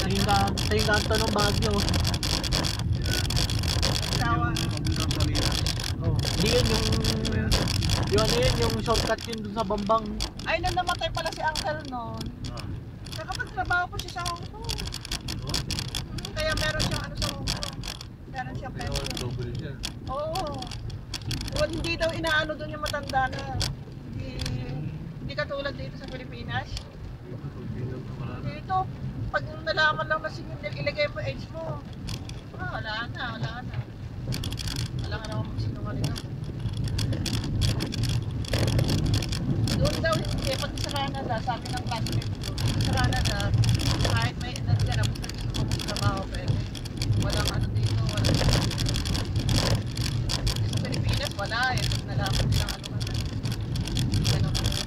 Tingin kanto ng Baguio. Tawa. Oh, hindi yun yung ano yun, yung shortcut yun dun sa Bambang. Ay, nang namatay pala si Uncle noon. Nakapagtrabaho po siya sa Hong Kong. Kaya meron siyang ano sa Hong Kong. Meron siyang pension. Oo. Well, hindi daw inaano doon yung matanda na. Hindi katulad dito sa Pilipinas. Dito, pag nalaman lang na ilagay mo age mo, wala na. Wala ka naman magsinungaling ako. Doon daw, pag sa Canada, sabi ng classmate ko, sa Canada, kahit may edad ka na, gusto mo magtrabaho, pero walang ano dito, walang sa Pilipinas, wala eh. Pag nalaman nilang ano ka na. Ganun ka na.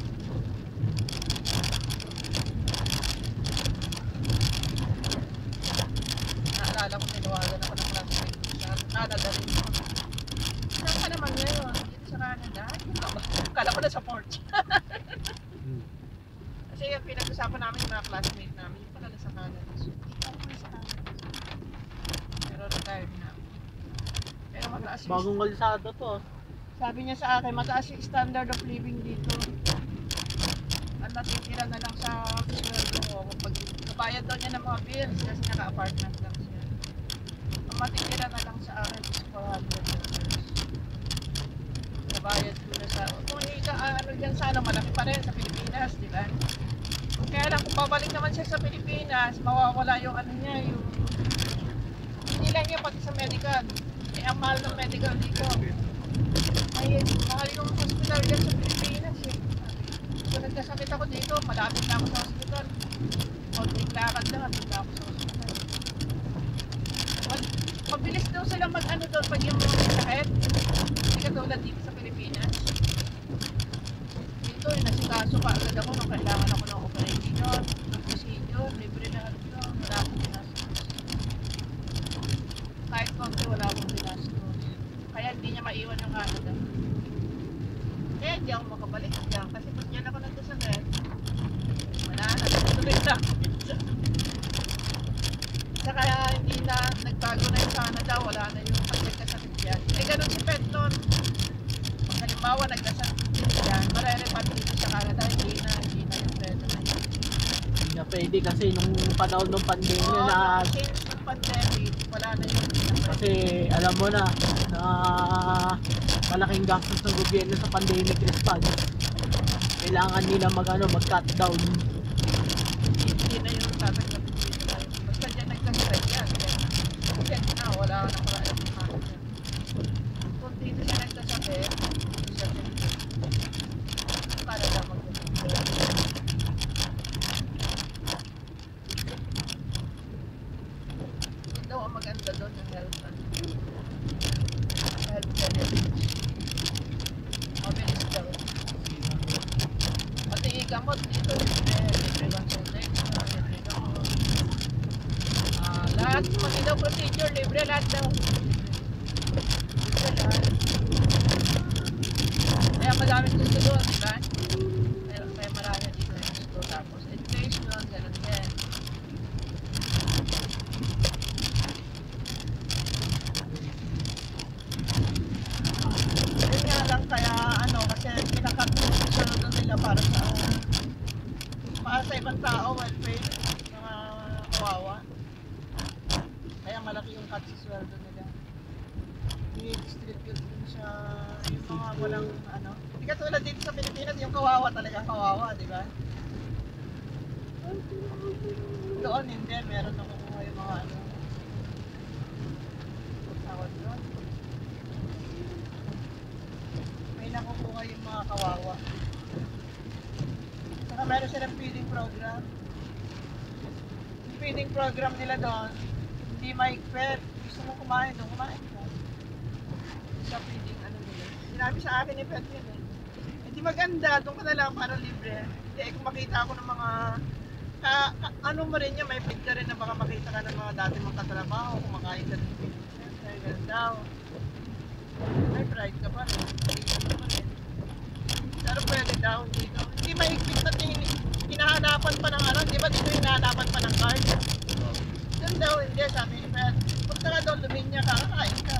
Naalala ko, tinawagan ako ng classmate ko sa Canada rin. Saan ka naman ngayon? Dito sa Canada? Kala ko na sa Port. Kasi yung pinag-usapan namin yung mga classmate namin, yung pala sa Canada. So, dito ako sa Canada. Pero retired na. Pero mataas yung... Bagong kalsada to. Sabi niya sa akin, mataas yung standard of living dito. Ang natitira na lang sa sweldo ko. Pag kabayad daw niya ng mga bills kasi naka-apartment lang siya. Ang matitira na lang sa akin is $400. Kabayad ko na sa... Kung ano dyan sana, malaki pa rin sa Pilipinas, di ba? Kaya lang, kung babalik naman siya sa Pilipinas, mawawala yung ano niya, yung... Hindi lang niya pati sa medical. Eh, ang mahal ng medical dito. Ay, mahal yung hospital dyan sa Pilipinas eh. Kung nagkasakit ako dito, malapit na ako sa hospital. Konting lakad lang, at na ako sa hospital. Mabilis daw sila mag-ano doon pag yung sakit. Hindi katulad dito sa Pilipinas. Dito, nasikaso pa agad ako nung kailangan ako ng operation, ng procedure, libre na ano doon, wala akong binastos. Kahit konti wala akong binastos. Kaya hindi niya maiwan yung Canada. Kaya hindi ako makabalik dyan kasi pag dyan ako nagkasakit, wala na, tuloy na ako dyan. Kaya hindi na, nagbago na yung Canada, wala na yung nagkasakit dyan. Eh ganun si Pet nun. Pag halimbawa nagkasakit dyan, marere-repat dito sa Canada, hindi na yung pwede na yun. Hindi na pwede kasi nung panahon ng pandemya Oo, na... since ng pandemic, wala na yun. Kasi alam mo na malaking gastos ng gobyerno sa pandemic response. Kailangan nila mag-cut down. Hindi na yung tatanggapin dito. Basta dyan nagkasakit yan. Yan na, wala ka na marami ng Canada. Kung dito siya nagkasakit, siya para lang magkasakit. Ito ang maganda doon yung health benefits. Mabilis daw. Pati ikamot dito, libre consultation, libre gamot. Lahat, pati daw procedure, libre lahat daw. Libre lahat. Kaya madaming gusto doon, di ba? Kaya marami dito yung gusto. Tapos education, gano'n din. Yun nga lang kaya ano, kasi pinakasunod nila para sa ibang tao, welfare, mga kawawa. Kaya malaki yung cut sa sweldo nila. I-distribute din siya yung mga walang ano. Hindi katulad dito sa Pilipinas, yung kawawa talaga kawawa, di ba? Doon hindi, meron nakukuha yung mga ano. Tawag doon. May nakukuha yung mga kawawa. Saka meron silang feeding program. Yung feeding program nila doon, hindi maigpit. Gusto mo kumain doon, kumain ka. Sa feeding ano nila. Sinabi sa akin ni Pet yun eh. Hindi maganda, doon ka na lang para libre. Hindi, kung makita ako ng mga ano mo rin niya, may feed ka rin na baka makita ka ng mga dati mong katrabaho, kumakain ka ng feed. Kaya ganun daw. May pride ka pa rin. Pero pwede daw dito. Hindi maigpit na hinahanapan pa ng ano. Di ba dito hinahanapan pa ng card? Ganun daw, hindi, sabi ni Fred. Punta ka doon, luminya ka, kakain ka.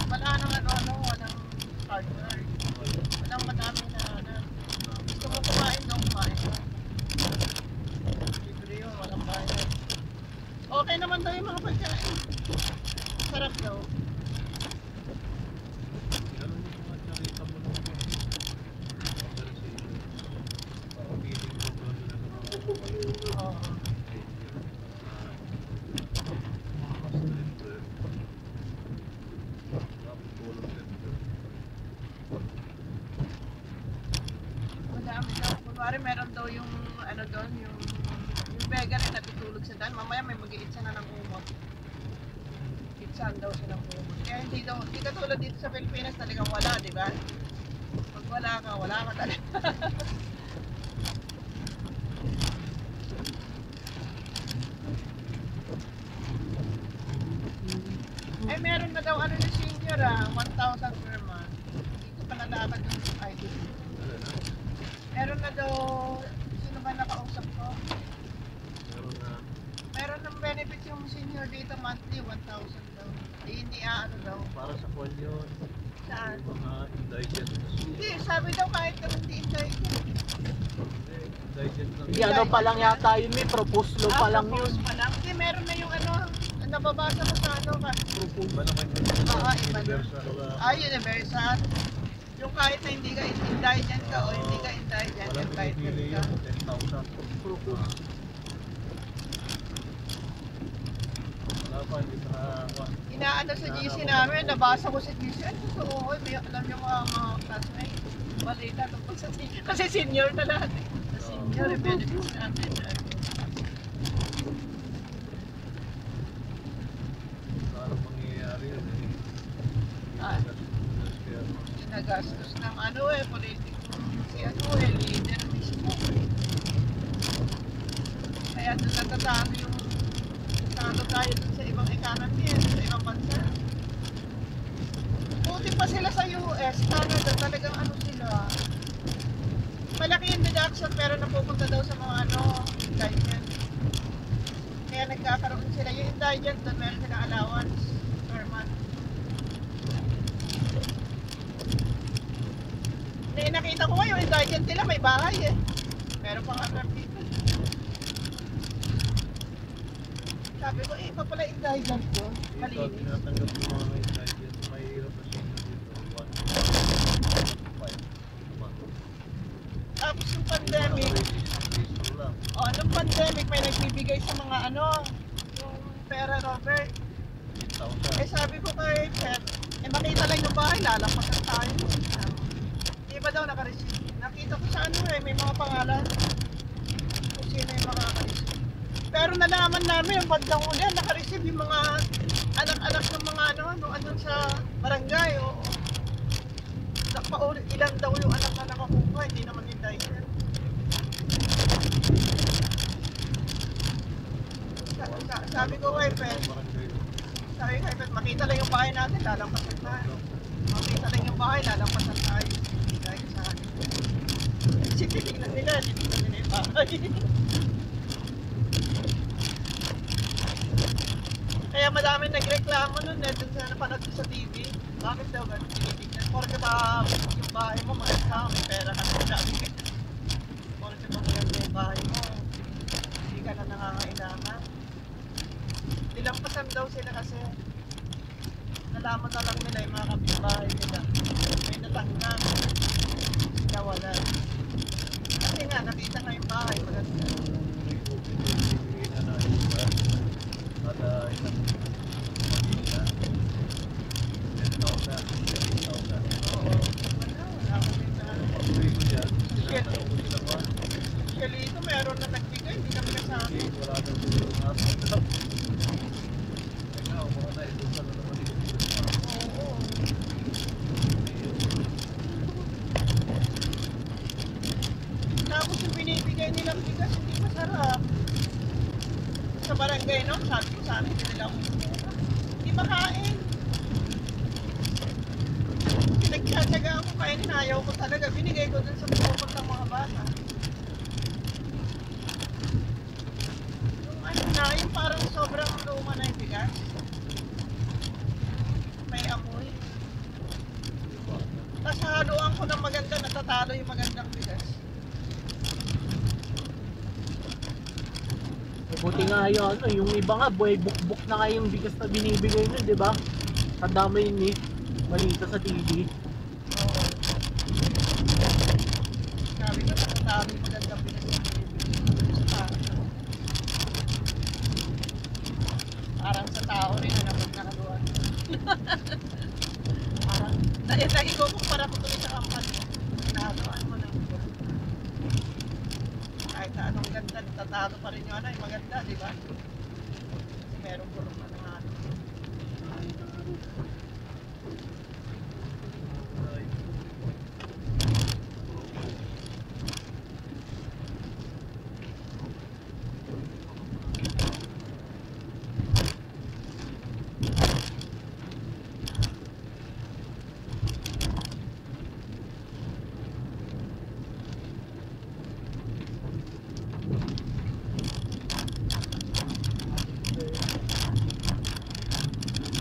Wala nang ano, walang partner. Walang madami na ano. Gusto mo kumain doon, kumain ka. Libre yun, walang bayad. Okay naman daw yung mga pagkain. Sarap daw. Oo. Madami daw. Kunwari meron daw yung ano doon, yung beggar na natutulog sa daan. Mamaya may mag-iit siya na ng umot. Itsan daw siya ng umot. Kaya hindi katulad dito sa Pilipinas talagang wala, di ba? Pag wala ka talaga. Eh meron na daw ano na senior 1,000 per month. Dito pa nalakad yung ID. Meron na daw, sino ba nakausap ko? Meron ng benefits yung senior dito monthly, 1,000 daw. Hindi ano daw. Para sa call yun. Saan? Mga indigent. Hindi, sabi daw kahit kung hindi indigent. Indigent lang. Hindi, ano pa lang yata yun, may propose law pa lang yun. Pa lang. Hindi, meron na yung ano, nababasa ko sa ano ka. Propose ba naman yun? Iba na. Universal. Yung kahit na hindi ka indigent ka o hindi ka indigent, entitled ka. 10,000. Propose. Wala pa, hindi pa nakakuha. Inaano sa GC namin, nabasa ko sa GC, ay totoo, may alam yung mga classmates. Balita tungkol sa senior. Kasi senior na lahat eh. Sa senior, benefits natin. Parang mangyayari yun eh. Nagastos ng ano politiko. Si ano leader mismo. Kaya doon natatalo yung talo tayo dun sa ibang economy, sa ibang bansa. Buti pa sila sa US, Canada, talagang ano sila. Malaki yung deduction pero napupunta daw sa mga ano, indigent. Kaya nagkakaroon sila. Yung indigent doon, meron silang allowance per month. Nakita ko nga yung indigent nila, may bahay eh. Meron pang other people. Sabi ko, iba pala indigent ko. Dito, Malinis. tinatanggap yung mga indigent. May hirap na siya dito. 1.5. Tapos yung pandemic, nung pandemic may nagbibigay sa mga ano, yung pera, Robert. Eh sabi ko kay Pep, makita lang yung bahay, lalampasan tayo. Di ba daw naka-receive? Nakita ko sa ano may mga pangalan. Kung sino yung makaka-receive. Pero nalaman namin yung bandang uli, naka-receive yung mga anak-anak ng mga ano sa barangay. Ilan daw yung anak na nakakuha, hindi naman yung diaper. Sabi ko kay Pep, makita lang yung bahay natin, lalampasan tayo. Makita lang yung bahay, lalampasan tayo. Dahil sa akin. Kasi tinignan nila yung bahay. Kaya madami nagreklamo nun dun sa napanood ko sa TV. Bakit daw ba tinitignan? Porque ba yung bahay mo maganda, may pera ka na sabi ka. Porque ba maganda yung bahay mo, hindi ka na nangangailangan. Nilampasan daw sila kasi nalaman na lang nila yung mga kapitbahay nila. May natanggap. Nawala. Kasi nga, nakita nga yung bahay maganda. Actually, ito meron na nagbigay, hindi kami kasama. Oo. Tapos yung binibigay nilang bigas, hindi masarap. Sa barangay, no? Sabi ko sana, hindi nila ako hindi makain. Pinagtsatsaga ako kainin, ayaw ko talaga. Binigay ko dun sa pupuntang mga bata. Yung ano na, yung parang sobrang luma na yung bigas. May amoy. Tapos haluan ko ng maganda, natatalo yung magandang bigas. Buti nga yun, ano, yung iba nga, buhay bukbuk na nga yung bigas na binibigay nyo, di ba? Tanda mo yun eh, balita sa TV. Oo. Sabi ko, natatalo yung magandang bigas na binibigay sa tao. Parang sa tao rin na naman nakaluan. Parang, dahil ko kumpara ko tuloy sa kampanya. Nahaluan mo lang. Kahit na anong ganda, natatalo pa rin yung ano, yung maganda, di ba? Kasi meron po naman ng ano.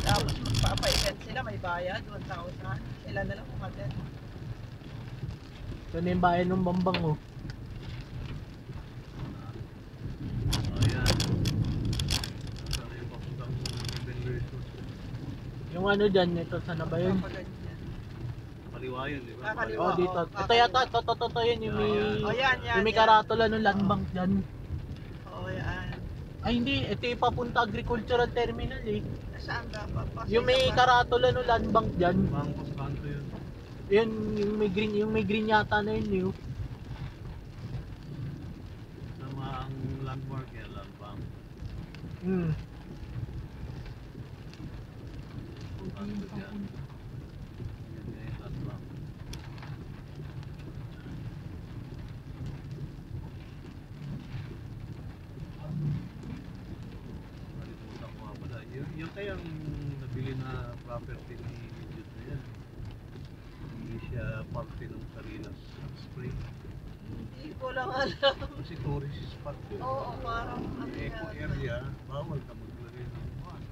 Tapos magpapa-event sila, may bayad, 1,000. Ilan na lang kumatin. Ito na yung bayan ng Bambang oh. Ayan. Sana yung papuntang Benversos. Yung ano dyan, ito sana ba yun? Papaganyan. Kaliwa yun, di ba? Ah, kaliwa. Oh, dito. Ito yata, ito yun, yung may, Oh, yan. yung may karatula ng land bank dyan. Oo, yan. Ay hindi, ito yung papunta agricultural terminal eh. Saan dapat? Yung may karatula ng land bank dyan. Bangkos kanto yun. Yun, yung may green yata na yun yun. Sama ang landmark yan, landbank. Hmm. Kanto dyan. Yan nga yung landbank. Kalimutan ko nga pala. Yung kayang nabili na property ni Jude na yan. Hindi siya parte ng Salinas Spring. Hindi ko lang alam. Kasi tourist spot yun. Oo, parang ano Eco yan. area, bawal ka maglagay ng buwan.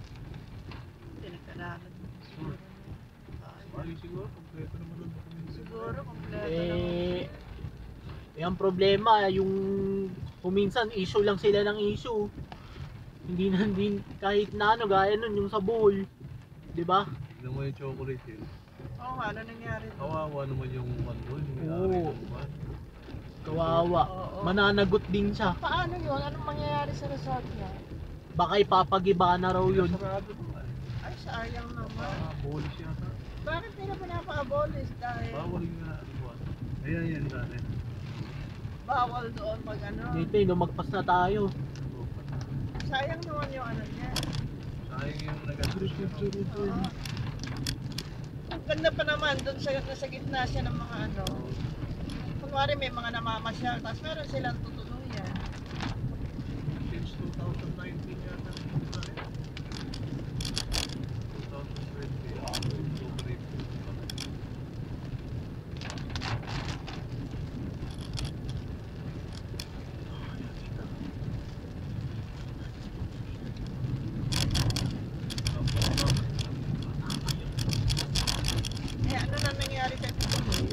Pinagkalanan mo. Sure. Bali siguro, kompleto naman ang dokumento. Siguro, kompleto naman. Ang problema, yung kuminsan issue lang sila ng issue. Hindi na din kahit na ano, gaya nun yung sa bowl. 'Di ba? Tignan mo yung chocolate hill. Oo nga, ano nangyari doon? Kawawa naman yung one doon, yung may-ari Oo. ng buwan. Kawawa. Oo. Mananagot din siya. Paano yun? Anong mangyayari sa resort niya? Baka ipapagiba na raw yun. Sarado naman. Ay, sayang naman. Bolis yata. Bakit nila pinapa-abolish? Dahil Bawal nga ang buwan. Ayan yan dati. bawal doon mag ano. Dito, lumagpas na tayo. Sayang naman yung ano niya. Sayang yung nag-agree. Oo. Ang ganda pa naman doon sa gitna siya ng mga ano. Kunwari may mga namamasyal, tapos meron silang tutuluyan. Since 2019 yata. 2020. Eh, ano na nangyari sa tutuloy?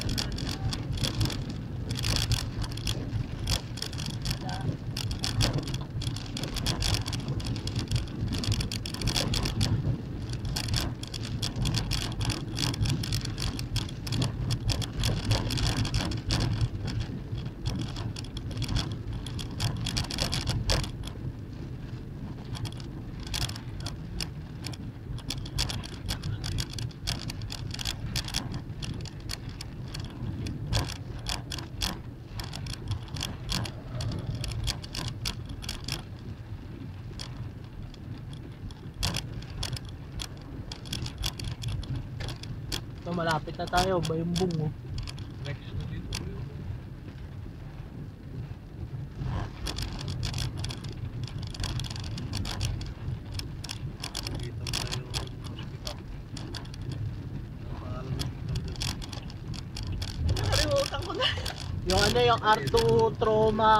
So, malapit na tayo, Bayumbong oh. Next na dito. Kita mo na yung hospital. Ang pangalan ng hospital doon. Nakalimutan ko na. Yung ano, yung R2 Trauma,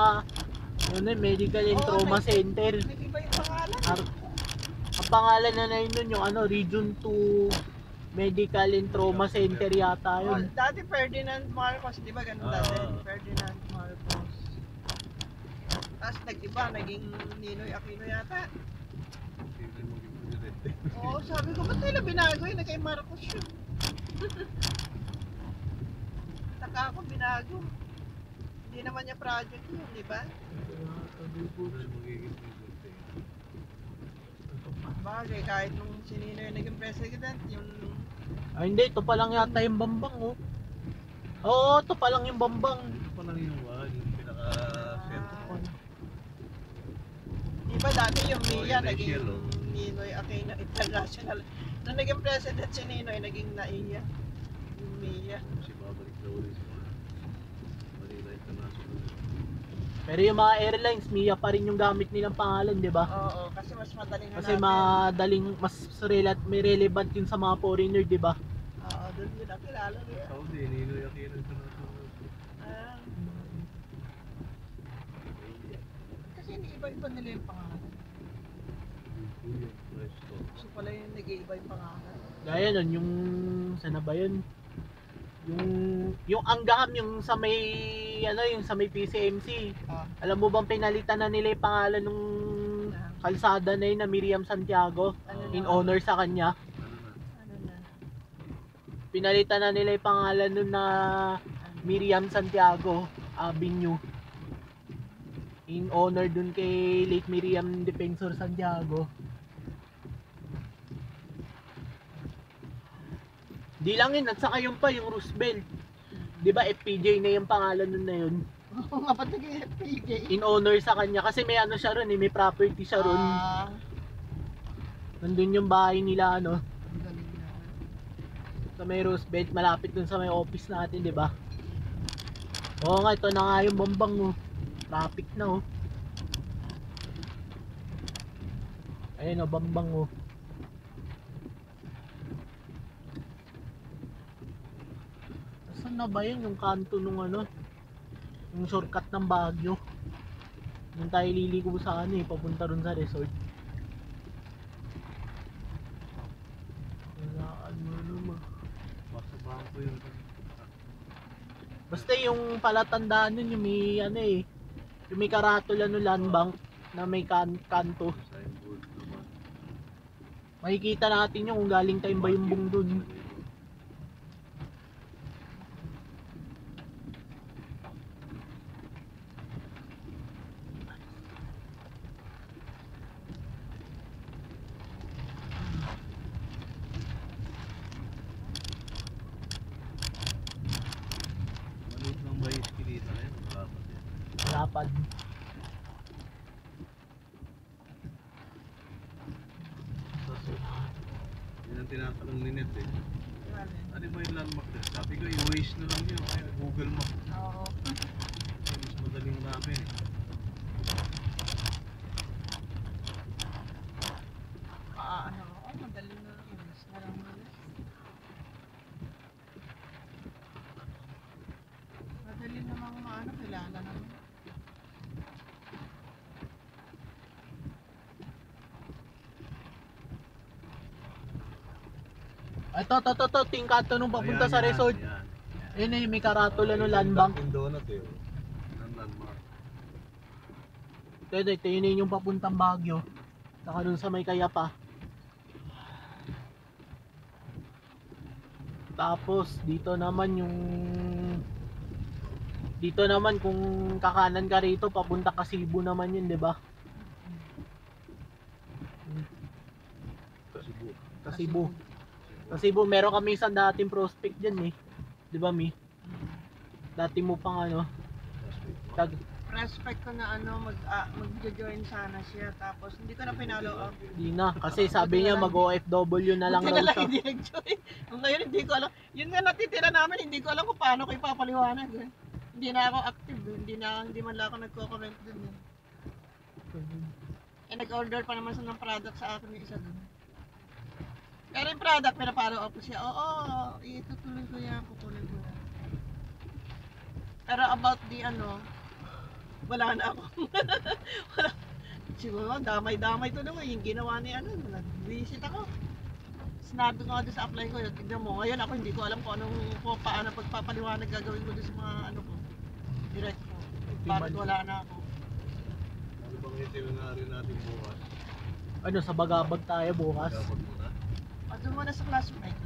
yun eh, Medical and Oo, Trauma may- Center. May iba yung pangalan. Ang pangalan na yun nun, yung ano, Region 2 Medical and Trauma Center yata Oh, yun. dati Ferdinand Marcos, di ba ganun dati? Ah. Ferdinand Marcos. Tapos nag-iba, naging Ninoy Aquino yata. Hindi mo maging presidente. Oo, sabi ko, ba't nila binago yun? Kay Marcos yun. Taka ako, binago. Hindi naman niya project yun, di ba? Hindi mo magiging presidente. Bagay, kahit nung si Ninoy naging president, yung... Ay hindi, ito pa lang yata yung Bambang oh. Oo, ito pa lang yung Bambang. Ito pa lang yung yung pinaka-center. Di ba dati yung Oh, Mia yun ay naging siya, no? Ninoy Aquino International. Nung naging president si Ninoy, naging NAIA. Yung Mia. Si babalik daw ulit sa Manila International. Pero yung mga airlines, Mia pa rin yung gamit nilang pangalan, di ba? Oo, kasi mas madaling Kasi madaling, may relevant yun sa mga foreigner, di ba? Oo, doon yun ang kilala niya. Saudi, Ninoy Aquino International. Ah, kasi iniiba-iba nila yung pangalan. So pala yung nag-iiba yung pangalan. Gaya nun, yung, sana ba yun? Yung Anggaham, yung sa may, ano, yung sa may PCMC. Ah. Alam mo bang pinalitan na nila yung pangalan nung kalsada na yun na Miriam Santiago? Ano In na? honor sa kanya. Ano na? Pinalitan na nila yung pangalan nun na Miriam Santiago Avenue. In honor dun kay late Miriam Defensor Santiago. Di lang yun, at saka yung pa, yung Roosevelt. Di ba FPJ na yung pangalan nun na yun? Oo nga, ba't naging FPJ? In honor sa kanya. Kasi may ano siya ron may property siya ron. Ah, Nandun yung bahay nila, ano. ang galing na. Sa may Roosevelt, malapit dun sa may office natin, di ba? Oo nga, ito na nga yung Bambang, oh. Traffic na, oh. Ayun, oh, Bambang, oh. Saan na ba yun? Yung kanto nung ano? Yung shortcut ng Baguio. Nung tayo liligo sa ano eh, papunta ron sa resort. Wala, ano naman. Basta bangko yun. Basta yung palatandaan nun, yung may ano eh, yung may karatula no land bank na may kanto. Signboard naman. Makikita natin yung kung galing tayong Bayumbong dun. Maliit lang ba yung eskinita na yun? Dapat yan. Lapad. Tapos, yun ang tinatanong ni Net eh. Grabe. Ano ba yung landmark na? Sabi ko, i-waste na lang yun. Kaya Google Map. Oo. Kasi mas madaling namin eh. Ano ako, madali na inis na lang nila. Madali namang maano, kilala naman. Ito, ting kanto nung papunta Ayan, sa yan, resort. yan. Ayun eh, may karatula no Yung land bank. Dunkin' Donut eh. Ang landmark. Ito yun yung papuntang Baguio. Saka dun sa may Kayapa. Tapos dito naman kung kakanan ka rito papunta ka Cebu naman yun, 'di ba? Cebu. Sa Cebu. Sa Cebu meron kami isang dating prospect diyan eh. 'Di ba, Mi? Dati mo pang ano, tag Respect ko na mag-join sana siya, tapos hindi ko na pinalo up. di na kasi sabi niya mag-OFW na lang Buti daw na lang siya. hindi nag-join. Ngayon hindi ko alam. Yun nga natitira namin, hindi ko alam kung paano ko ipapaliwanag. Eh. Hindi na ako active, hindi man lang ako nagko-comment dun. Eh nag-order pa naman siya ng product sa akin yung isa dun. Pero yung product, pinapalo up ko siya. Oo, itutuloy ko yan, kukunin ko yan. Pero about the wala na ako. Siguro, damay-damay to naman yung ginawa ni ano, nag-visit ako. Sinabi ko nga doon sa apply ko, tignan mo, ngayon ako hindi ko alam kung paano pagpapaliwanag gagawin ko doon sa mga ano ko, direct ko. Bakit wala na ako. Ano bang itinerary natin bukas? Ano, sa Bagabag tayo bukas? Gabag muna. At doon muna sa classmate.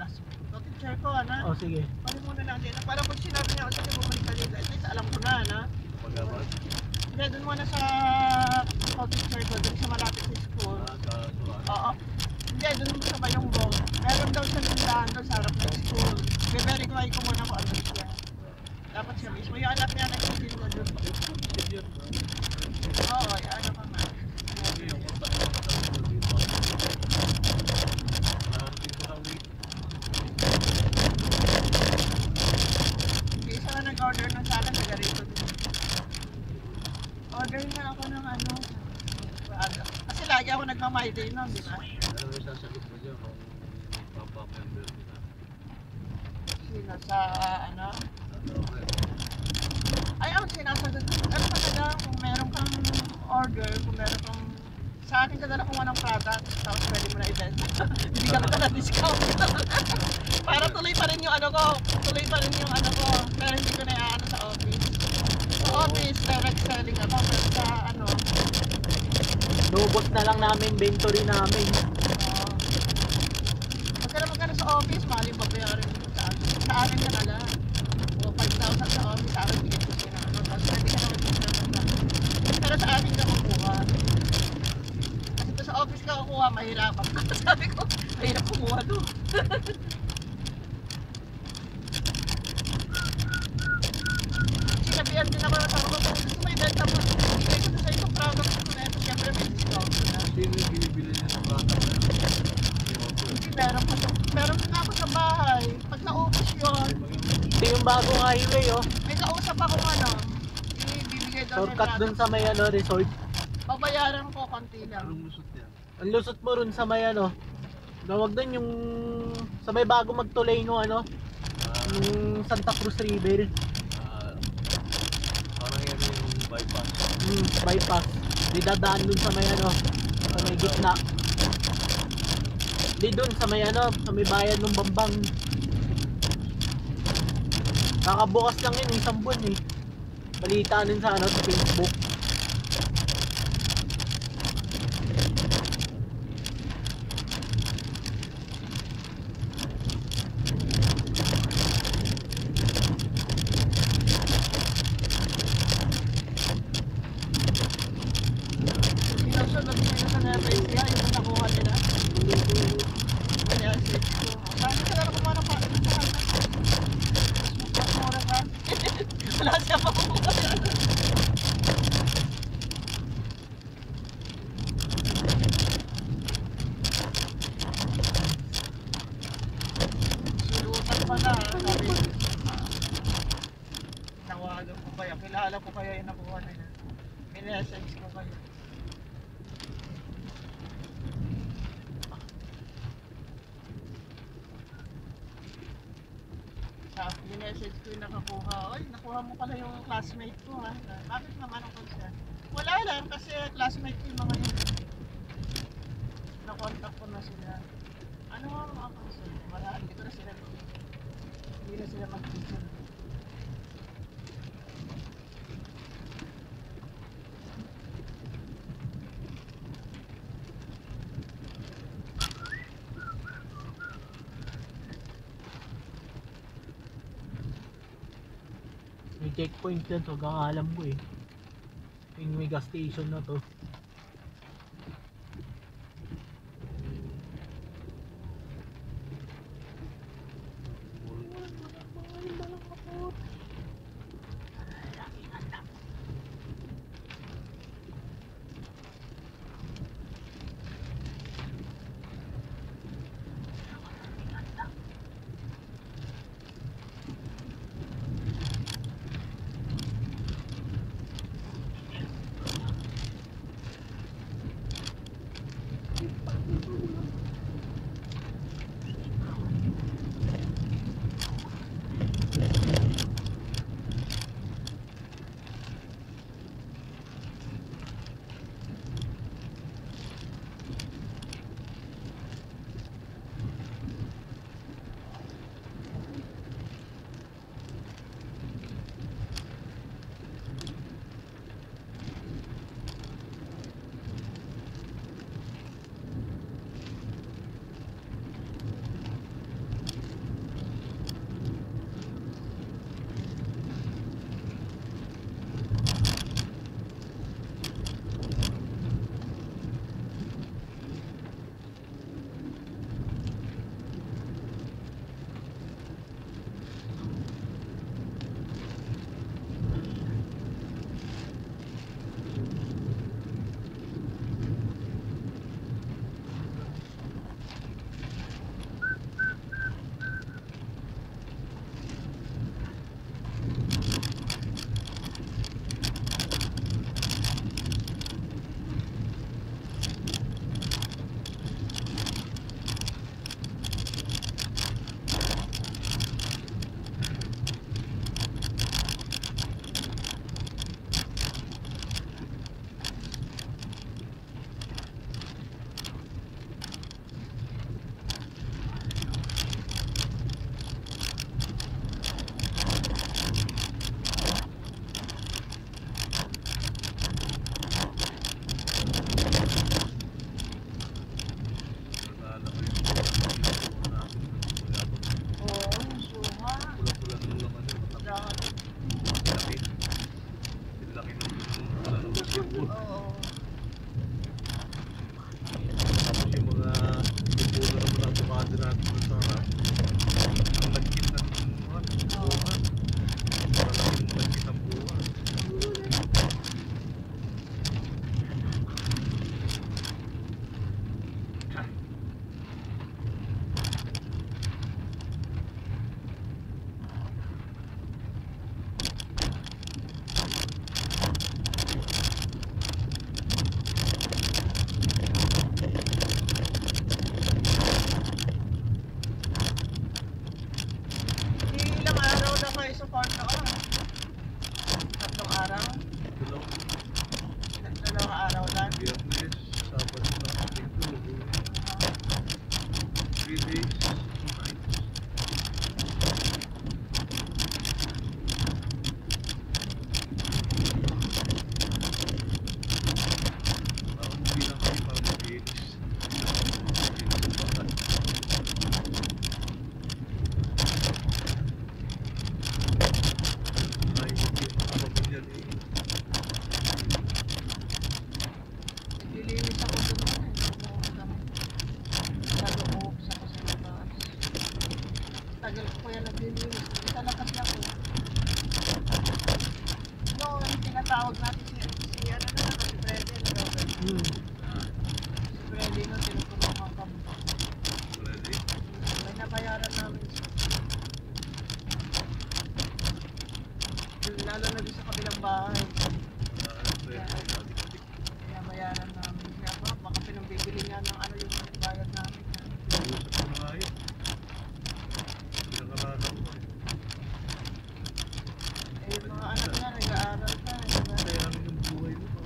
So, teacher ko, ano? Oh, sige. Pali muna natin. Para pag sinabi niya ako sa bumalik ka nila, at least alam ko na, na. Pagabag? Hindi, doon muna sa teacher ko, doon sa malapit sa school. Sa Suwan? Oo. Hindi, doon sa Bayongbong. Meron daw sa lindahan doon sa harap ng school. Be-verify ko muna kung ano siya. Dapat siya mismo. Yung anak niya nagsisil na doon. Senior ba? Oo, yung ano ka nga. Kasi yung kontak ko dito. Dito lang week. Isa na nag-order ng sa akin, taga-rito din. Order na ako ng ano. Kasi lagi ako nagmamay-day nun, di ba? Ano yung sasagot mo dyan kung papa-member kita? Sino sa ano? Sa Ay, ang sinasagot ko. Ano talaga, kung meron kang order, kung meron kang sa akin kadala kung anong product, tapos pwede mo na i-benta. Bibigyan ka na discount. Para tuloy pa rin yung ano ko, tuloy pa rin yung ano ko, pero hindi ko na iaano sa office. Sa office, direct selling ako, pero sa ano, Lubos na lang namin inventory namin. magkano sa office, mahal yung babayarin mo sa akin. Sa akin ka na lang. O 5,000 sa office, sa akin bigyan ko siya ng ano, tapos pwede ka naman sa pero sa akin ka kukuha. Kasi ito sa office ka kukuha, mahirapan. Sabi ko, mahirap kumuha doon. Sinabihan din ako ng sarap ko, kung gusto mo ibenta mo, ibigay ko sa itong product ko na ito, syempre may discount ko na. Sino yung binibili niya sa product na? Hindi, meron pa ako sa bahay. Pag naubos yun, Ito yung bagong highway, oh. may kausap akong ano, ibibigay daw Shortcut dun sa may ano, resort. babayaran ko konti lang. Anong lusot yan? Ang lusot mo rin sa may ano. Gawag dun yung sa may bago magtulay no ano, yung Santa Cruz River. Parang yan yung bypass. Bypass. Di dadaan dun sa may ano, sa may gitna. Di dun sa may ano, sa may bayan ng Bambang. Kakabukas lang yun, isang buwan eh. Balita nun sa ano, sa Facebook. Sinusunod nila sa Nevesia, yung nakuha nila. Kaya sige ko. Saan ka na kumuha ng paano sa kanya? Mas mura ka. Wala siya pa kumuha. Silutan pa na. Sabi, nawagan ko kaya. Kilala ko kaya yung nakuha nila. Minessage ko kayo. Minessage ko yung nakakuha. Oy, nakuha mo pala yung classmate ko ha. Bakit naman ang concern? Wala lang kasi classmate ko yung mga yun. Na-contact ko na sila. Ano nga ang mga concern? Wala, hindi ko na sila hindi na sila mag-concern. May checkpoint dyan, so alam ko eh. Yung may gas station na to. yan naglilinis. Isa lang kasi ako. Noon, tinatawag natin si ano na naman, si Freddy, si Robert. Si Freddy nun, tinutulungan kami. Ready? May nabayaran namin siya. Lalo na doon sa kabilang bahay. Kaya bayaran namin siya. Baka pinambibili niya ng ano yung bayad namin. Usap ko na nga yun. Pinakaralan ko eh. Eh, yung mga anak niya, nag-aaral pa. Diba? Kaya rin yung buhay mo pa.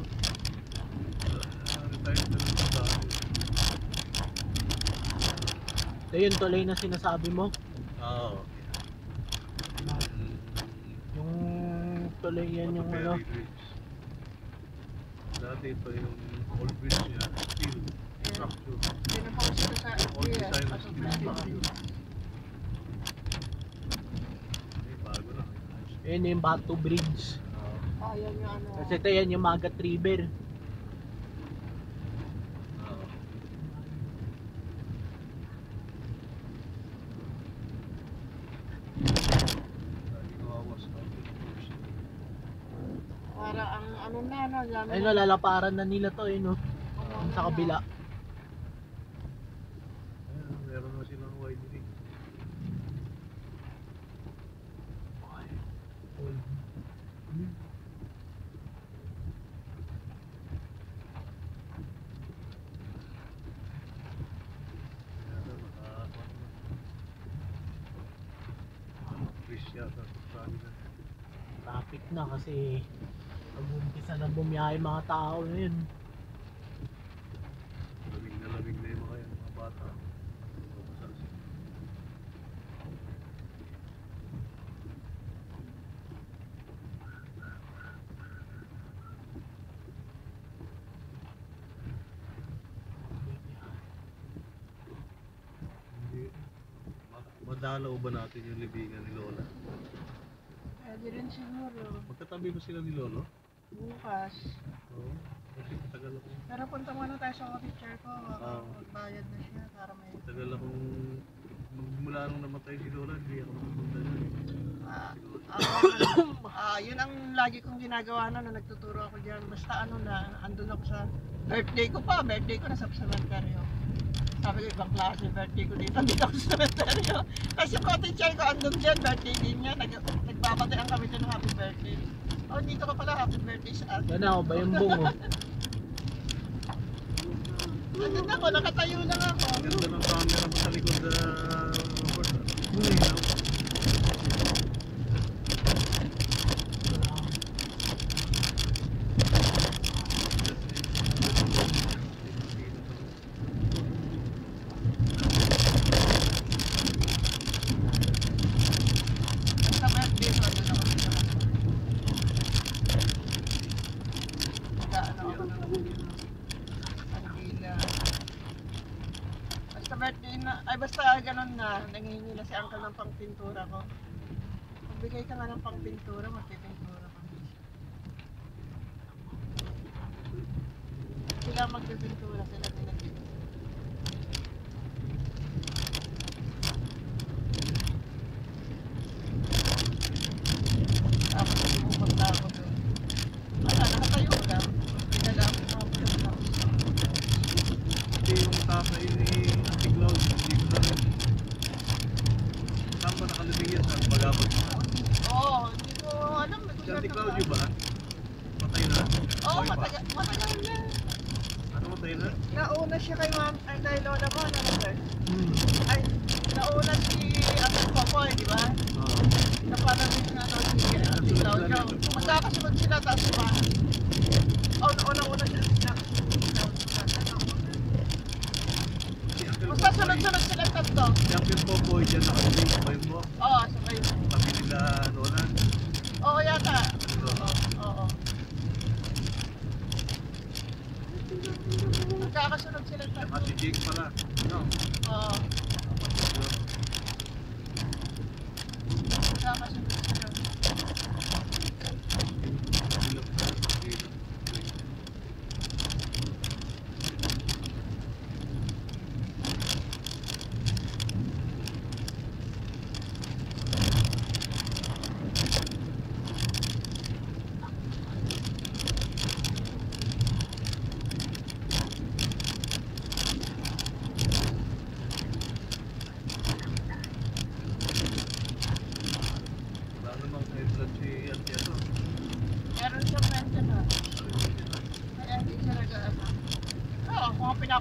Retired na lang sa dahil. So yun tuloy na sinasabi mo. Oo. Yung tuloy yan yung ano. Dati ito yung old bridge niya, steel structure. Pinapost ko sa Old FB. design of steel structure. Eh, bago na. Yun yung Batu Bridge. Ah, yan yung ano. Kasi ito yan yung Magat River. Oo. Lagi kawawas na ito. Para ang ano na, no? Yan Ayun no, lalaparan na nila to no. Sa kabila. Ayan, meron na silang widening. Ayan, fish yata sa kanila. Traffic na kasi pag-umpisa na bumiyahe mga tao yun. Lamig na yung mga bata. Babasal sila. Hindi. Madalaw ba natin yung libingan ni Lola? Pwede rin siguro. Magkatabi ba sila ni Lolo? Bukas. Oo. Kasi matagal ako. Pero punta muna tayo sa teacher ko. Ah. Magbayad na siya para may... Matagal akong mula nung namatay si Lola, hindi ako nakapunta na. Yun ang lagi kong ginagawa na nagtuturo ako dyan. Basta ano na, andun ako sa birthday ko pa. Birthday ko nasa sementeryo. Sabi ko, ibang klase birthday ko dito. Dito ako sa sementeryo. Kasi ko teacher ko andun dyan. Birthday din niya. Nagbabatayan kami dyan ng happy birthday. Oh, dito ka pala. Happy birthday sa atin. Yan ako ba yung bungo? Andun ako. Nakatayo lang ako. Ganda ng camera mo sa likod na Robert. Sa birthday ko, andun ako dito. Ano ako na Andila. Basta birthday na, ay basta ganun na, nangihingi na si uncle ng pangpintura ko. Magbigay ka nga ng pangpintura, magpipintura kami. Sila magpipintura, sila nilagay. Tapos pumunta ako doon. Wala, nakatayo lang. Pinala ako sa mga lang. Hindi yung tatay ni Ate Cloud, hindi ko na rin. Saan ba nakalibing yan? Saan bagabag? Oo, hindi ko alam. Si Ate Cloud yun ba? Patay na? Oo, Buhay pa? matagal na. Ano matay na? Nauna siya kay ma'am, ay kay lola mo, ano ba? Hmm. Ay, nauna si Ate Popoy, di ba? Oo. Napanamin nga daw si Ate Claudia. Magkakasunod sila, tapos ba? Una siya sila. Si Uncle Basta Popoy, sunod-sunod sila tatlo. si Uncle Popoy dyan nakalibing sabay mo. Oo, sabay. Tabi nila Lola. Oo, yata. Lola. Oo. Magkakasunod sila Saka tatlo. si Jake pala. Ano? Oo. Magkakasunod sila.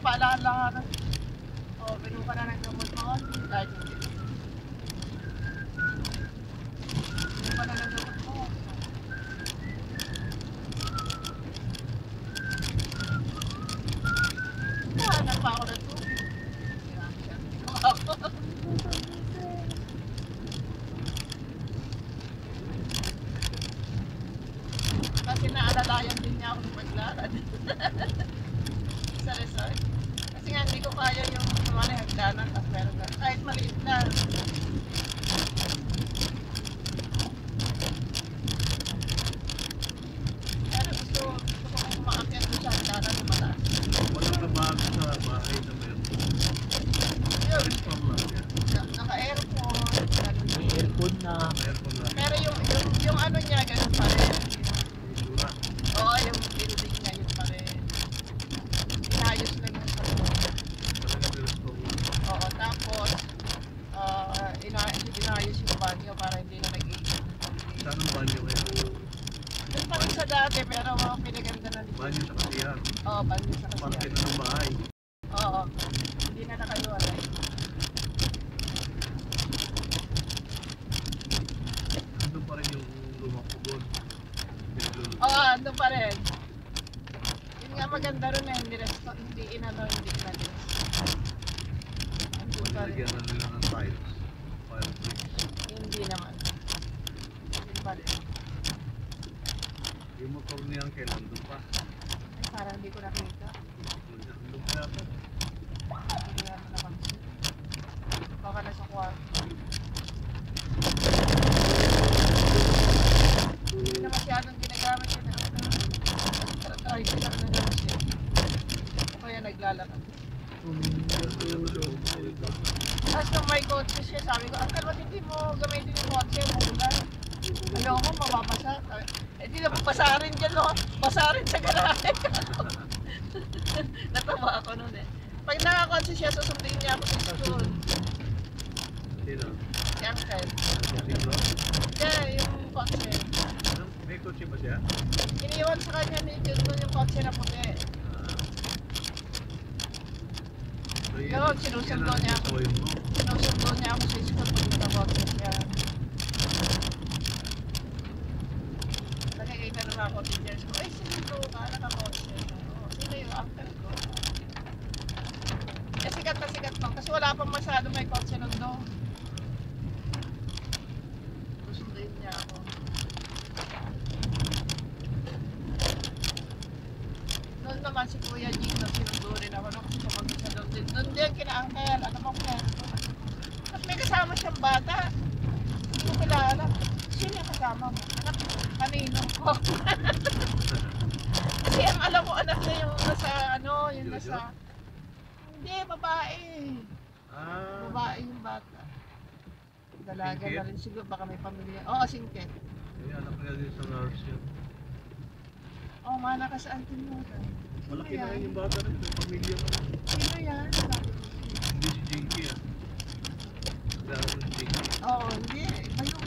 paalala. O, binuha ka na ng gamot mo. Kahit hindi. Binuha ka na ng gamot mo. Hanap pa ako ng tubig. Kasi naalalayan din niya ako ng maglalad. Sa resort. Kasi nga hindi ko kaya yung kumari hagdanan tapos meron ka. Kahit maliit na. Pero gusto ko kumaakyat doon sa hagdanan na mataas. Walang nabago sa bahay na meron. Yun, From lang yan. naka-airport. ganun. May aircon na. Meron lang. Pero yung ano niya, ganun pa rin. Isura. Oo, yung building niya, yun pa rin. Inayos lang yung ano. Talaga meron ko. Oo, tapos, inayos yung banyo para hindi na nag-iisip. Saan ang banyo kaya? Doon pa rin sa dati, pero pinaganda na dito. Banyo sa kasiyan. Oo, banyo sa Parte kasiyan. na ng bahay. Oo, hindi na nakaiwalay. Andun pa rin yung lumang pugon. Oo, andun pa rin. Yun nga maganda rin eh, hindi inano, hindi inalis. Andun pa rin. Lagyan na nila ng tiles. Fire bricks. Hindi naman. Andun pa rin. Yung motor niya ang kailan doon pa. Ay, parang hindi ko nakita. Doon pa yata. Hindi naman napansin. Baka nasa kwarto. Hindi na masyadong ginagamit yun. Ay, kita na lang siya. O kaya naglalakad. Tapos nung may kotse siya, sabi ko, Uncle, ba't hindi mo gamitin yung kotse mo? Ayoko, mababasa. Eh, di na basa rin dyan, no? Basa rin sa garahe. Natawa ako nun eh. Pag nakakotse siya, susundin niya ako sa school. Sino? Si Uncle. Sino? Yeah, yung kotse. May kotse ba siya? Iniwan sa kanya ni Jude yung kotse na puti. Yun, sinusundo niya ako. Sinusundo niya ako sa school pag nakakotse siya. Nakikita naman ako teachers ko, ay sino ka, nakakotse. Sino yung uncle ko? Eh sikat na sikat lang, kasi wala pang masyado may kotse nun doon. Susunduin niya ako. Noon naman si Kuya Gino, sinundo rin ako nung kumagod sa doon. Doon din kina-uncle, ano bang kwento? At may kasama siyang bata. Hindi ko kilala. Sino yung kasama mo? Anak mo? Kanino ko? Kasi ang alam ko anak niya yung nasa ano, yung nasa... Hindi, babae. Ah, Babae yung bata. Dalaga Singkit? na rin siguro, baka may pamilya. Oo, singkit. may anak niya din sa nurse yun. Oo, mana ka sa auntie mo. Malaki na rin yung bata rin, yung pamilya mo. Sino yan? Sabi ko. Hindi si Jinky ah. Lalo si Jinky. Oo, hindi. Iba yung...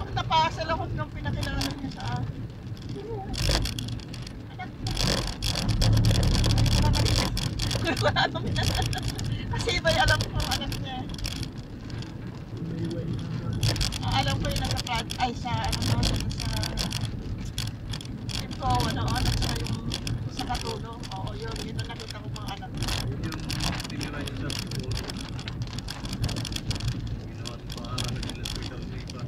Napasal ako nung pinakilala niya sa akin. Sino yan? Anak ko. Hindi ko na alam yan. Kasi iba yung alam ko ang anak niya. Alam ko yung nasa ay sa ano no, sa info, ano, anak sa yung sa katulong. Oo, yun ang nakita ko mga anak. Yun yung tinira niya sa school. Ginawa ng pangalan nila sa ikaw na iba.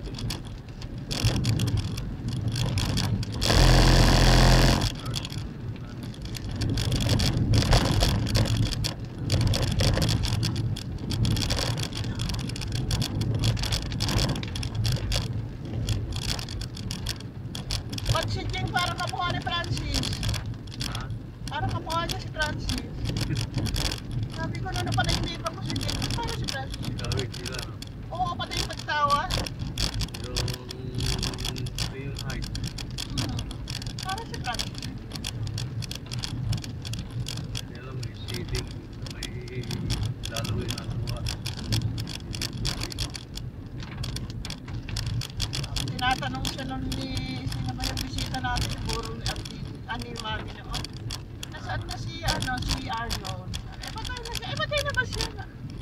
Ba't si Jeng parang kamukha ni Francis? Ha? Parang kamukha niya si Francis. Sabi ko na napanaginipan ko si Jeng. Parang si Francis. Gawin sila. No? Oo, pati yung pagtawa. Yung height. Parang si Francis. Kaya lang may seating. May lalawin na nakuha. Tinatanong siya nun ni, sino ba yung bisita natin? Siguro ni Auntie, Mami noon. Nasaan na si ano, si Arnold. Patay na ba siya?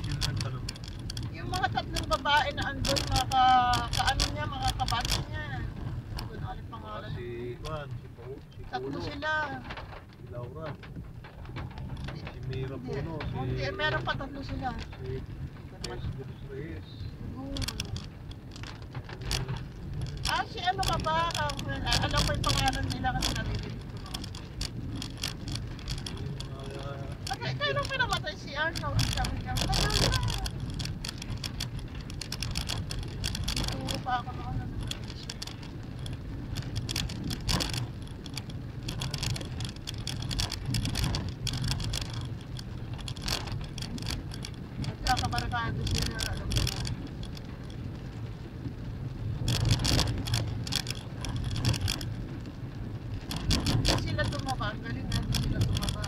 Sino nagtanong? Yung mga tatlong babae na andun, kaano niya, mga kabati niya. Doon ulit pangalan. Si Juan, si Tatlo Puno, sila. si Laura, si Mira Puno, Hindi, meron pa tatlo sila. si Gus Reyes. Si ano ka ba? Alam ko yung pangalan nila kasi narinig ko na. Kailan pinamatay si Arnold? Sabi niya, tagal na. Turo pa ako noon na nag-issue. Magkakabarkado sila, alam mo na. Sila tumaba, ang galing na sila tumaba.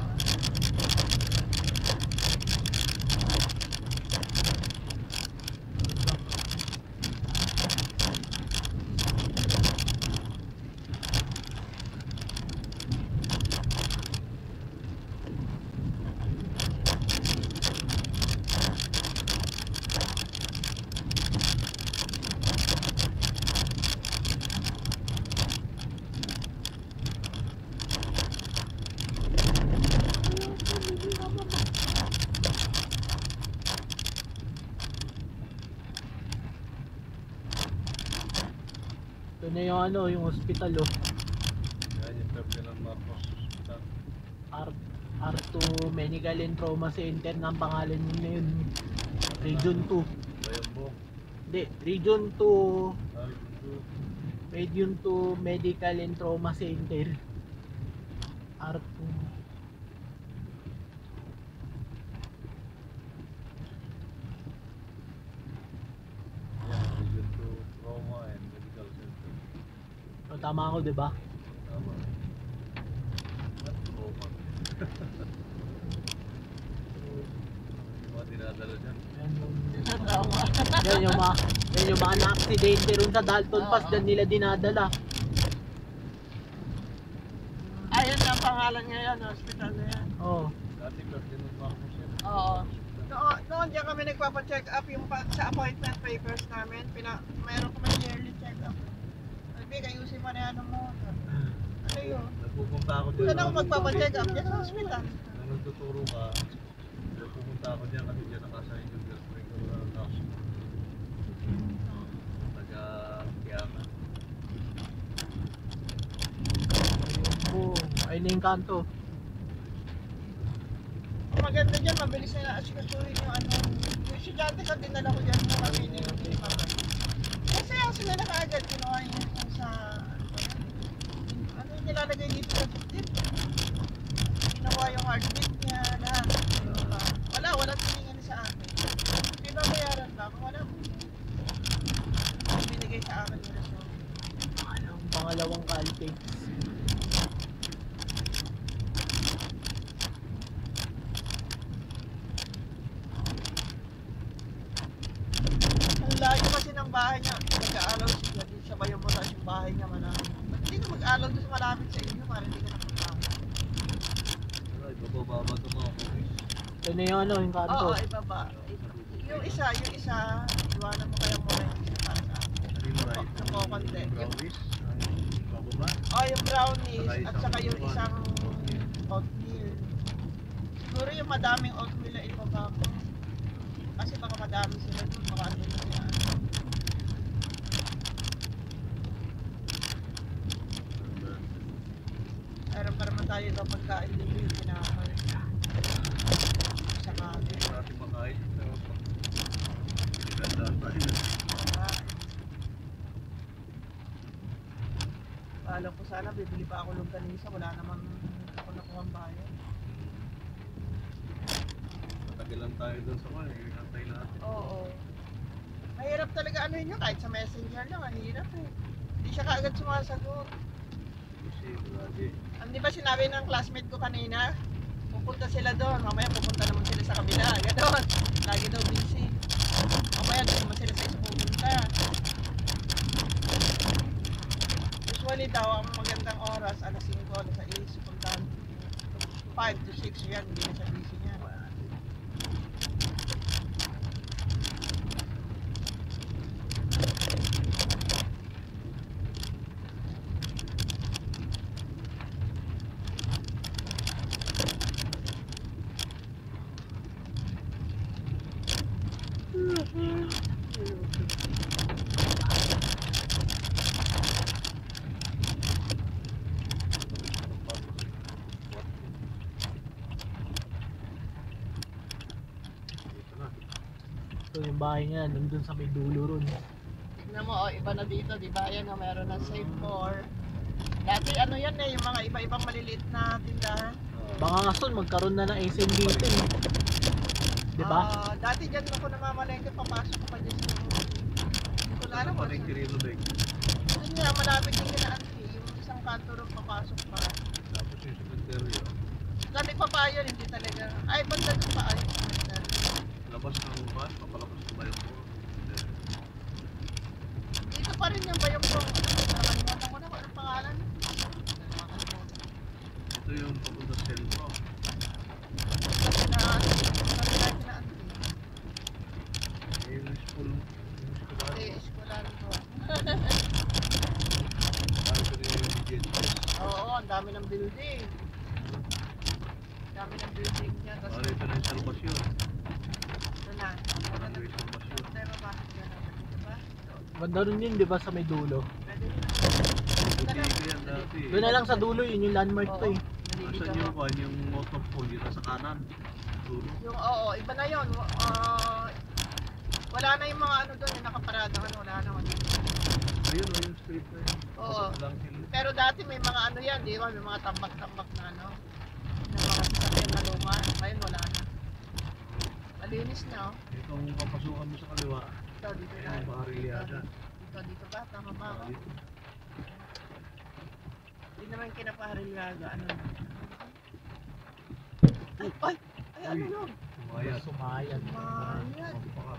Ito na yung ano, yung hospital oh. Yan yung Terminal Marcos Hospital. R2 Medical and Trauma Center na ang pangalan yun na yun. Region 2. Bayan mo. Hindi, Region 2. Ay, Region 2 Medical and Trauma Center. R2. yan, Region 2 Trauma and Medical Center. So, tama ako, di ba? Tama. At trauma. Yung mga dinadala dyan. Yan yung, Trauma. yan yung mga na-aksidente ron sa Dalton Pass, dyan nila dinadala. Ayun ang pangalan ngayon, hospital na yan. Oh. Dati Terminal Marcos yan. Oo. Noon diyan kami nagpapa-check up yung sa appointment papers namin. Mayroon kami yearly check up. Sabi, ayusin mo na ano mo. Ano yun? Nagpupunta ako dyan. Saan ako magpapa-check up? Diyan sa hospital. Nung nagtuturo ka, nagpupunta ako dyan kasi dyan nakasign yung girlfriend ko na nurse. Taga-Kiyaman. Oh, ayun na yung kanto. Ang maganda dyan, mabilis na asikasuhin yung ano. Yung estudyante ko, dinala ko dyan yung kami ni kasi sila na kaagad, kinuha yun yung sa ano yung nilalagay dito sa tip. Kinuha yung heartbeat niya, lahat. Wala tingin sa akin. Di ba bayaran ba? Kung wala po. Binigay sa akin yung result. Ang pangalawang Caltex. Ang layo kasi ng bahay niya. Mag-aalaw siya. Di siya bayo mo yung bahay niya malapit. Ba't hindi ka mag-aalaw doon sa malapit sa inyo para hindi ka nakapagpapit? Ay, bababa ito mga kumis. Ito na yung ano, yung kanto. Oo, ibaba. Yung isa, iwanan mo kaya muna yung isa para sa akin. Alin ba? Yung konti. Brownies? Ay, bababa? Oh, yung brownies at saka yung Saka isang oatmeal. Siguro yung madaming oatmeal na ibaba ko. Kasi baka madami sila doon, baka ano na yan. Meron pa naman tayo daw pagkain dito yung pinakain. Sa kami. Hindi natin makain. Pero pinagandaan tayo. Alam ko sana bibili pa ako longganisa, wala naman ako nakuha ang bayan. Matagalan tayo doon sa kanya. Inantay natin. Oo. Mahirap talaga ano yun kahit sa messenger lang, ang hirap eh. Hindi siya kaagad sumasagot. Kasi lagi. Di ba sinabi ng classmate ko kanina, pupunta sila doon, mamaya pupunta naman sila sa kabila, gano'n. Lagi daw busy. Mamaya doon naman sila sa isa pupunta. Usually daw, ang magandang oras, alas 5, alas 6, puntahan. 5 to 6 yan, hindi na siya busy niya. Dito na. So yung bahay niya, nandun sa may dulo ron. Tignan mo, oh, iba na dito, di ba? Ayan, oh, meron ng save more. Dati ano yan eh, yung mga iba-ibang maliliit na tindahan. Baka nga son, magkaroon na ng SM dito eh. Diba? Dati dyan ako namamalengke, papasok pa dyan sa hindi ko alam Ano kung pa rin saan. Kirilo Beg? Yun nga, malapit din kina Auntie, yung isang kanto rin papasok pa. Tapos yung cemetery. Sabi pa pa yun, hindi talaga. Ay, banda doon pa ay. Labas ng ban, papalabas ng bayo ko. Dito pa rin yung bayong ko. Nakalimutan ko na kung anong pangalan. Ito yung papunta sa sentro. Sabi na Auntie. Eh, yung school. Yung school ba? Hindi, eskulan ko. Parang ito rin yung BGS. Oo, ang dami ng building. Ang dami ng building niya. Tapos Parang ito na yung salvasyon. ito na. Parang yung salvasyon. Pero bakit gano'n? Dito ba? Banda rin yun, di ba, sa may dulo? Pwede rin. Dito yan dati. Doon na lang sa dulo, yun yung landmark to eh. Nasaan yung kwan, yung motor pool, yun nasa kanan. Dulo. Yung, oo, iba na yun. Wala na yung mga ano doon, yung nakaparada. Wala na. Ayun, yung street na yun. Oo. Pasok lang sila. Pero dati may mga ano yan, di ba? May mga tambak-tambak na ano. Na mga sasakyan na luma. Ngayon wala na. Malinis na, oh. Itong papasukan mo sa kaliwa, Ito, dito na. yung Baharilyada. Dito ba? Tama ba ako? Dito. Hindi naman kinapaharilyaga. Ano na? Ay, ano yun? Sumayan. Sumayan. Sumayan. Magpaka.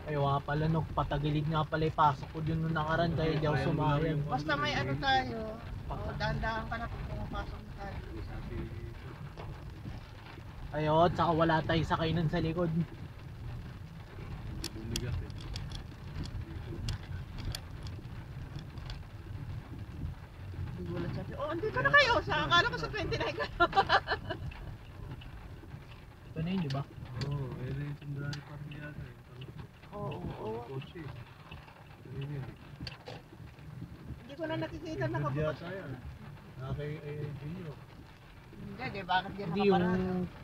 Ay, wala pala, no, patagilid nga pala yung pasok ko dun nung nakaraan, kaya di ako sumayan. Basta may ano tayo. Dahan-dahan ka na kung pumapasok na tayo. Ayun, tsaka wala tayong sakaynan sa likod. Bumigat eh. Gulat sabi, oh, andito na kayo. Akala ko sa 29 ka. Ito na yun, di ba? Oo, eh yung tindahan pa rin yata eh. Oo, oo. Kotse. Ayun yun. Hindi ko na nakikita na Likod kabukas. yata yan. Nakakay Junior. Hindi, di bakit di Hindi yung... nakaparada?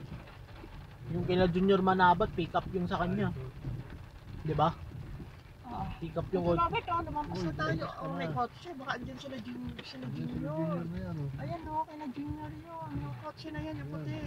Yung kila Junior Manabat, pick up yung sa kanya. Di ba? Oo. Pick up yung kotse. Bakit oh, lumampas na tayo. lumampas ka Oh, na. may kotse. Baka andyan sila Junior. Junior na yan oh. Ayan oh, kay na Junior yun. Yung kotse na yan, yung puti.